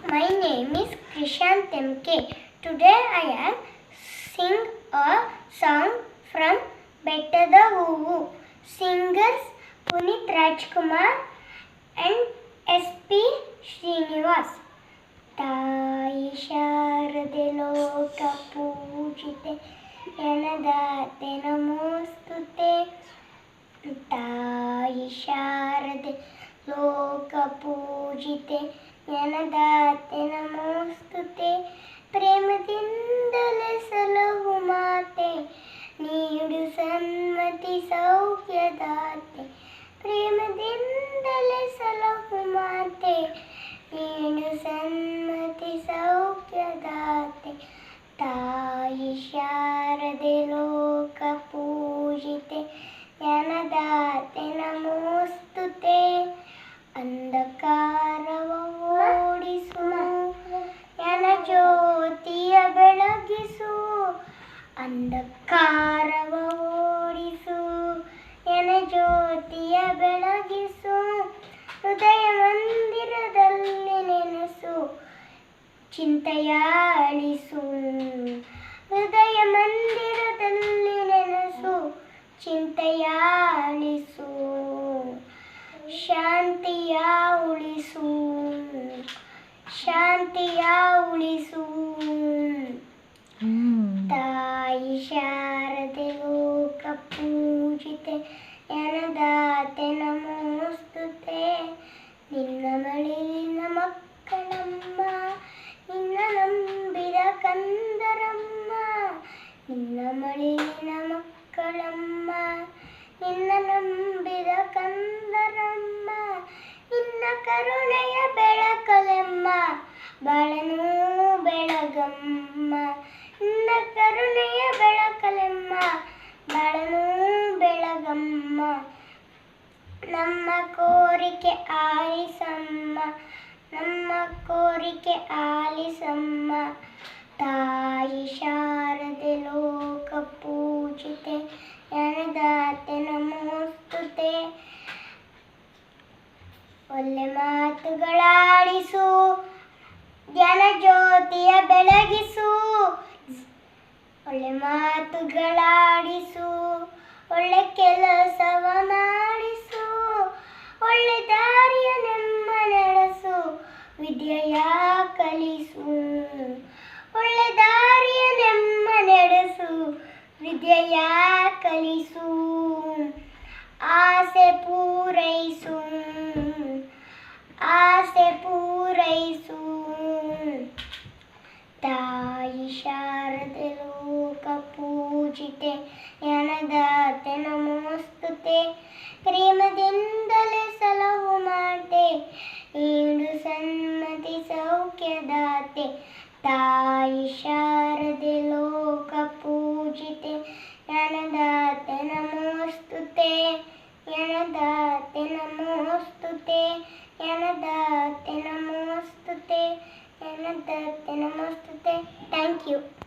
My name is Krishant MK. Today I am sing a song from Bettada Hoovu. Singers Punit Rajkumar and S.P. Srinivas. ತಾಯಿ ಶಾರದೆ ಲೋಕ ಪೂಜಿತೆ ಜನದಾತೆ ನಮೋಸ್ತುತೆ. ತಾಯಿ ಶಾರದೆ ಲೋಕ ಪೂಜಿತೆ ಜನದಾತೆ ನಮೋಸ್ತುತೆ. ಪ್ರೇಮದಿಂದಲೇ ಸಲಹು ಮಾತೆ ನೀಡು ಸನ್ಮತಿ ಸೌಖ್ಯದಾತೆ. ಪ್ರೇಮದಿಂದಲೇ ಸಲಹು ಮಾತೆ ನೀಡು ಸನ್ಮತಿ ಸೌಖ್ಯದಾತೆ. ತಾಯಿ ಶಾರದೆ ಲೋಕ ಪೂಜಿತೆ ಜ್ಞಾನದಾತೆ ನಮೋಸ್ತುತೆ. ಅಂಧಕಾರವ ಓಡಿಸು ಜ್ಞಾನ ಜ್ಯೋತಿಯ ಬೆಳಗಿಸು. ಅಂಧಕಾರವ ಓಡಿಸು ಜ್ಞಾನ ಜ್ಯೋತಿಯ ಬೆಳಗಿಸು. ಹೃದಯ ಮಂದಿರದಲ್ಲಿ ನೆನೆಸು ಚಿಂತೆಯ ಅಳಿಸು. ಹೃದಯ ಮಂದಿರದಲ್ಲಿ ನೆನೆಸು ಚಿಂತೆಯ ಅಳಿಸು. ಶಾಂತಿಯ ಉಳಿಸು ಶಾಂತಿಯ ಉಳಿಸು. ತಾಯಿ ಶಾರದೆ ಲೋಕ ಪೂಜಿತೆ ಜ್ಞಾನದಾತೆ ನಮೋಸ್ತುತೆ. ನಿನ್ನ ಮಡಿಲಿನ ಮಕ್ಕಳಮ್ಮ ನಿನ್ನ ನಂಬಿದ ಕಂದರಮ್ಮ. ನಿನ್ನ ಮಡಿಲಿನ ಮಕ್ಕಳಮ್ಮ ನಿನ್ನ ನಂಬಿದ ಕಂದರಮ್ಮ. ನಿನ್ನ ಕರುಣೆಯ ಬೆಳಕಲೆಮ್ಮ ಬಾಳನು ಬೆಳಗಮ್ಮ. ನಿನ್ನ ಕರುಣೆಯ ಬೆಳಕಲೆಮ್ಮ ಬಾಳನು ಬೆಳಗಮ್ಮ. ನಮ್ಮ ಕೋರಿಕೆ ಆಲಿಸಮ್ಮ ನಮ್ಮ ಕೋರಿಕೆ ಆಲಿಸಮ್ಮ. ತಾಯಿ ಶಾರದೆ ಲೋಕ ಪೂಜಿತೆ ಜ್ಞಾನದಾತೆ ನಮೋಸ್ತುತೆ. ಒಳ್ಳೆ ಮಾತುಗಳಾಡಿಸು ಜ್ಞಾನ ಜ್ಯೋತಿಯ ಬೆಳಗಿಸು. ಒಳ್ಳೆ ಮಾತುಗಳಾಡಿಸು ಒಳ್ಳೆ ಕೆಲಸವ ಮಾಡಿಸು. ಒಳ್ಳೆ ದಾರಿಯ ನೆಮ್ಮ ನಡೆಸು ವಿದ್ಯೆಯ ಕಲಿಸು. ಒಳ್ಳೆ ದಾರಿಯ ನೆಮ್ಮ ನಡೆಸು ವಿದ್ಯೆಯ ಕಲಿಸು. ಆಸೆ ಪೂರೈಸು ಆಸೆ ಪೂರೈಸು. ತಾಯಿ ಶಾರದೆ ಲೋಕ ಪೂಜಿತೆ ಜ್ಞಾನದಾತೆ ನಮೋಸ್ತುತೆ. ಪ್ರೇಮದಿಂದಲೇ ಸಲಹು ಮಾತೆ ನೀಡು ಸನ್ಮತಿ ಸೌಖ್ಯದಾತೆ. ತಾಯಿ ಶಾರದೆ ಲೋಕ ಪೂಜಿತೆ ಜ್ಞಾನದಾತೆ ನಮೋಸ್ತುತೆ. ಜ್ಞಾನದಾತೆ ನಮೋಸ್ತುತೆ ಜ್ಞಾನದಾತೆ ನಮೋಸ್ತುತೆ ಜ್ಞಾನದಾತೆ ನಮೋಸ್ತುತೆ. Thank you.